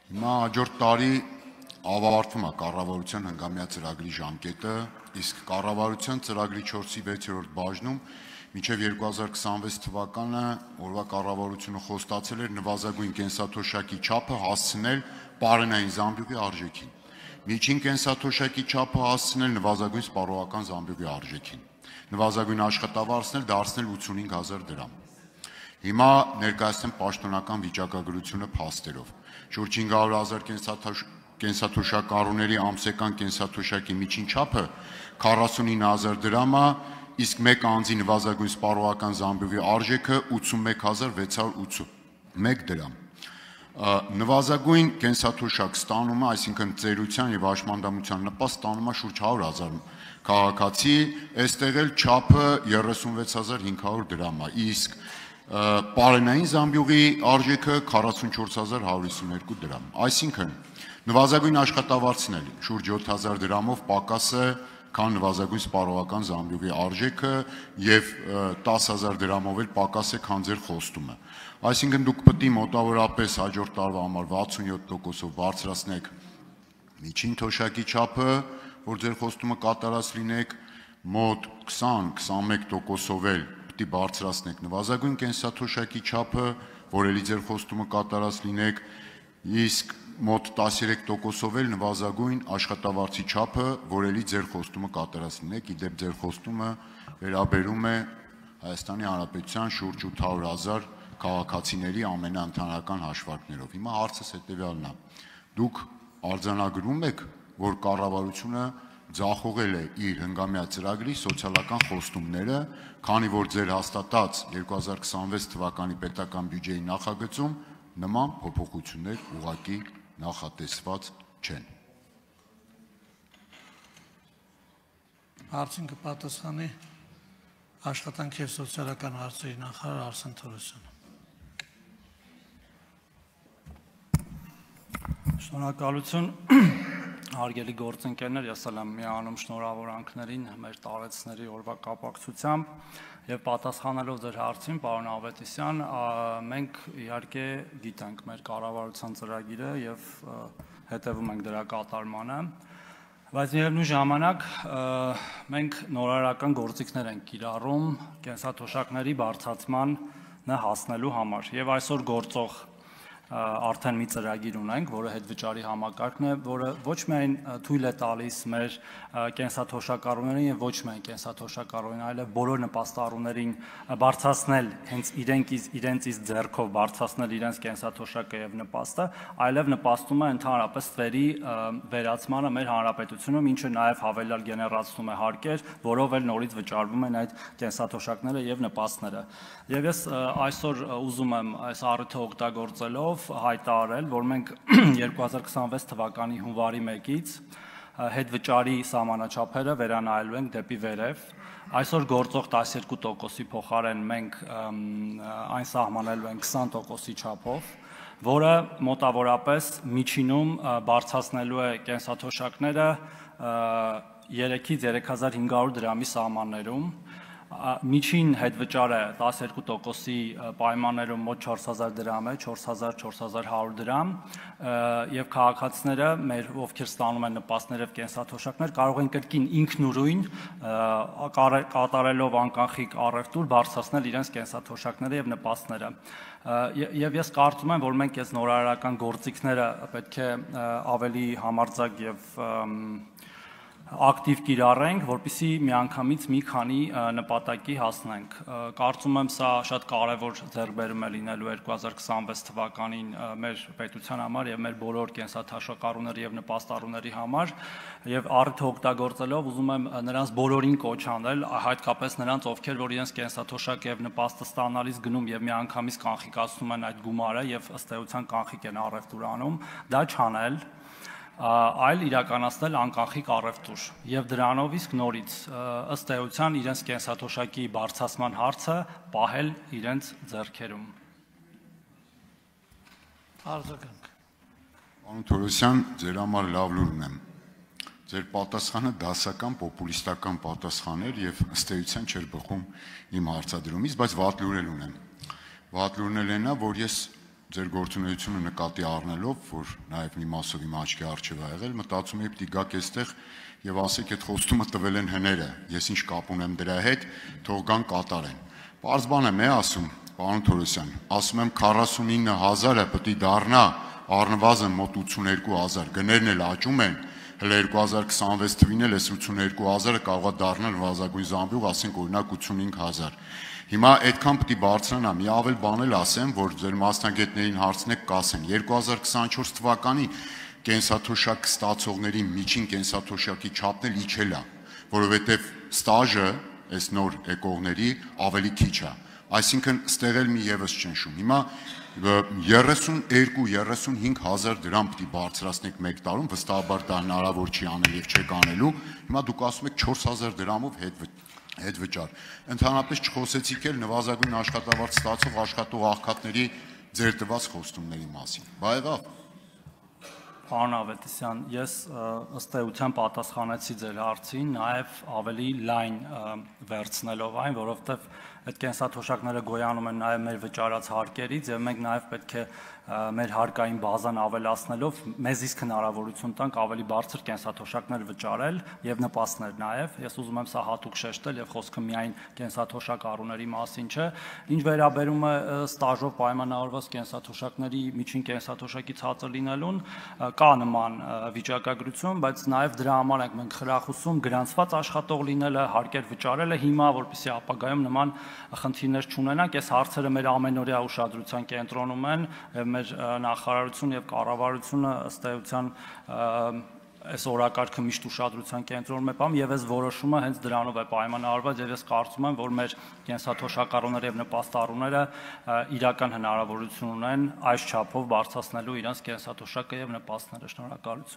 Հիմա հաջորդ տարի ավարտվում է կառավարության հնգամյա ծրագրի ժամկետը, իսկ կառավարության ծրագրի 4/6-րդ բաժնում մինչև 2026 թվականը օրվա կառավարությունը խոստացել էր նվազագույն կենսաթոշակի չափը հասցնել պարենային զամբյուղի արժեքին, միջին կենսաթոշակի չափը հասցնել նվազագույն սպառողական զամբյուղի արժեքին, նվազագույն աշխատավարձն դարձնել 85,000 դրամ։ Հիմա ներկայացնեմ պաշտոնական վիճակագրությունը փաստերով։ Շուրջ 500,000 կենսաթոշակառուների ամսական կենսաթոշակի միջին չափը 49,000 դրամ է, իսկ մեկ անձի նվազագույն սպառողական զամբյուղի արժեքը 81,681 դրամ։ Նվազագույն կենսաթոշակ ստանումը, այսինքն ծերության եւ հաշմանդամության նպաստ ստանում է շուրջ 100,000 քաղաքացի, այստեղ էլ չափը 36,500 դրամ է, իսկ պարենային զամբյուղի արժեքը 44,152 դրամ։ Այսինքն նվազագույն աշխատավարձն էլ շուրջ 7,000 դրամով պակաս է, քան նվազագույն սպառողական զամբյուղի արժեքը եւ 10,000 դրամով էլ պակաս է, քան ձեր խոստումը։ Այսինքն դուք պետք է մոտավորապես հաջորդ տարվա համար 67%-ով բարձրացնեք միջին թոշակի չափը, որ ձեր խոստումը կատարած լինեք, մոտ 20-21%-ով էլ պետք է բարձրացնեք նվազագույն կենսաթոշակի չափը, որ էլի ձեր խոստումը կատարած լինեք, իսկ մոտ 13%-ով էլ նվազագույն աշխատավարձի չափը, որ էլի ձեր խոստումը կատարած լինեք, իդեպ ձեր խոստումը վերաբերում է Հայաստանի Հանրապետության շուրջ 800,000 քաղաքացիների ամենաընդհանրական հաշվարկներով։ Հիմա հարցս հետևյալն է. դուք արձանագրում եք, որ կառավարությունը ձախողել է իր հնգամյա ծրագրի սոցիալական խոստումները, քանի որ ձեր հաստատած 2026 թվականի պետական բյուջեի նախագծում նման փոփոխություններ ուղղակի նախատեսված չեն։ Հարցին կպատասխանի աշխատանքի և սոցիալական հարցերի նախարար Արսեն Թորոսյանը։ Շնորհակալություն, հարգելի գործընկերներ, ես էլ եմ միանում շնորհավորանքներին մեր տարեցների օրվա կապակցությամբ եւ պատասխանելով ձեր հարցին, պարոն Ավետիսյան, մենք իհարկե գիտենք մեր կառավարության ծրագիրը եւ հետեւում ենք դրա կատարմանը, բայց միևնույն ժամանակ մենք նորարարական գործիքներ ենք կիրառում կենսաթոշակների բարձրացմանը հասնելու համար եւ այսօր գործող արդեն մի ծրագիր ունենք, որը հետվճարի համակարգն է, որը ոչ միայն թույլ է տալիս մեր կենսաթոշակառուներին եւ ոչ միայն կենսաթոշակառուներին, այլև բոլոր նպաստառուներին բարձրացնել հենց իրենց ձեռքով բարձրացնել իրենց կենսաթոշակը եւ նպաստը, այլև նպաստում է ընդհանրապես ստվերի վերացմանը մեր հանրապետությունում, ինչը նաեւ հավելյալ գեներացնում է հարկեր, որով էլ նորից վճարվում են այդ կենսաթոշակները եւ նպաստները։ Եվ ես այսօր ուզում եմ այս առիթը օգտագործելով հայտարարել, որ մենք 2026 թվականի հունվարի 1-ից հետվճարի սահմանաչափերը վերանայելու ենք դեպի վերև։ Այսօր գործող 12%-ի փոխարեն մենք այն սահմանելու ենք 20%-ի չափով, որը մոտավորապես միջինում բարձրացնելու է կենսաթոշակները 3-ից 3,500 դրամի սահմաններում, միջին հետվճարը 12%-ի պայմաններում մոտ 4,000 դրամ է, 4,000-4,100 դրամ, եւ քաղաքացիները մեր ովքեր ստանում են նպաստներ եւ կենսաթոշակներ կարող են կրկին ինքնուրույն կատարելով անկանխիկ առևտուր բարձրացնել իրենց կենսաթոշակները եւ նպաստները։ Եվ ես կարծում եմ, որ մենք այս նորարարական գործիքները պետք է ավելի համարձակ եւ ակտիվ կիրառենք, որպեսզի միանգամից մի քանի նպատակի հասնենք։ Կարծում եմ սա շատ կարևոր ձեռքբերում է լինելու 2026 թվականին մեր պետության համար եւ մեր բոլոր կենսաթոշակառուների եւ նպաստառուների համար եւ առիթը օգտագործելով ուզում եմ նրանց բոլորին կոչ անել, հատկապես նրանց, ովքեր որ իրենց կենսաթոշակը եւ նպաստը ստանալիս գնում եւ միանգամից կանխիկացնում են այդ գումարը եւ ըստ էության կանխիկ են առևտուր անում, դա չանել, այլ իրականացնել անկանխիկ առևտուր եւ դրանով իսկ նորից ըստ էության իրենց կենսաթոշակի բարձրացման հարցը պահել իրենց ձեռքերում։ Արձագանք։ Պարոն Թորոսյան, ձեր համար լավ լուր ունեմ։ Ձեր պատասխանը դասական պոպուլիստական պատասխան էր եւ ըստ էության չէր բխում իմ հարցադրումից, բայց վատ լուրել ունեմ։ Վատ լուրն էլ նա, որ ես ձեր գործունեությունը նկատի առնելով, որ նաև մի մասով իմ աչքի առջև ա եղել, մտածում եմ պիտի գաք այստեղ եւ ասեք այդ խոստումը տվել են հները, ես ինչ կապ ունեմ դրա հետ, թող գան կատարեն։ Պարզ բան եմ ասում, պարոն Թորոսյան, ասում եմ 49000-ը պետք է դառնա առնվազն մոտ 82000, գներն էլ աճում են, հələ 2026 թվին էլ այս 82000-ը կարող է դառնալ նվազագույն զամբյուղ, ասենք օրինակ 85000։ Հիմա այդքան պետք է բարձրանա, մի ավել բան էլ ասեմ, որ ձեր մասնագետներին հարցնեք կասեն, 2024 թվականի կենսաթոշակ ստացողների միջին կենսաթոշակի չափն էլ իջել է, որովհետև ստաժը այս նոր եկողների ավելի քիչ է, այսինքն ստեղ էլ մի եւս ճնշում։ Հիմա 32-35 հազար դրամ պետք է բարձրացնեք մեկ տարում, վստահաբար դա հնարավոր չի անել եւ չեք անելու, հիմա դուք ասում եք 4000 դրամով հետ վճար։ Ընդհանրապես չխոսեցիք էլ նվազագույն աշխատավարձ ստացող աշխատող աղքատների ձեր տված խոստումների մասին։ Բա եղավ։ Պարոն Ավետիսյան, ես ըստ էության պատասխանեցի ձեր հարցին, նաև ավելի լայն վերցնելով այն, որովհետև այդ կենսաթոշակները գոյանում են նաև մեր վճարած հարկերից եւ մենք նաև պետք է մեր հարկային բազան ավելացնելով մեզ իսկ հնարավորություն տանք ավելի բարձր կենսաթոշակներ վճարել եւ նպաստներ նաև։ Ես ուզում եմ սա հատուկ շեշտել եւ խոսքը միայն կենսաթոշակ առուների մասին չէ։ Ինչ վերաբերում է ստաժով պայմանավորված կենսաթոշակների միջին կենսաթոշակի ցածր լինելուն, կա նման վիճակագրություն, բայց նաև դրա համար ենք մենք խրախուսում գրանցված աշխատող լինելը, հարկեր վճարելը հիմա, որպեսզի ապագայում նման խնդիրներ չունենանք։ Այս հարցերը մեր ամենօրյա ուշադրության կենտրոնում են եւ մեր նախարարությունը եւ կառավարությունը ըստ էության այս օրակարգը միշտ ուշադրության կենտրոնում է պահում եւ այս որոշումը հենց դրանով է պայմանավորված եւ ես կարծում եմ, որ մեր կենսաթոշակառուները եւ նպաստառուները իրական հնարավորություն ունեն այս չափով բարձրացնելու իրենց կենսաթոշակը եւ նպաստները։ Շնորհակալություն։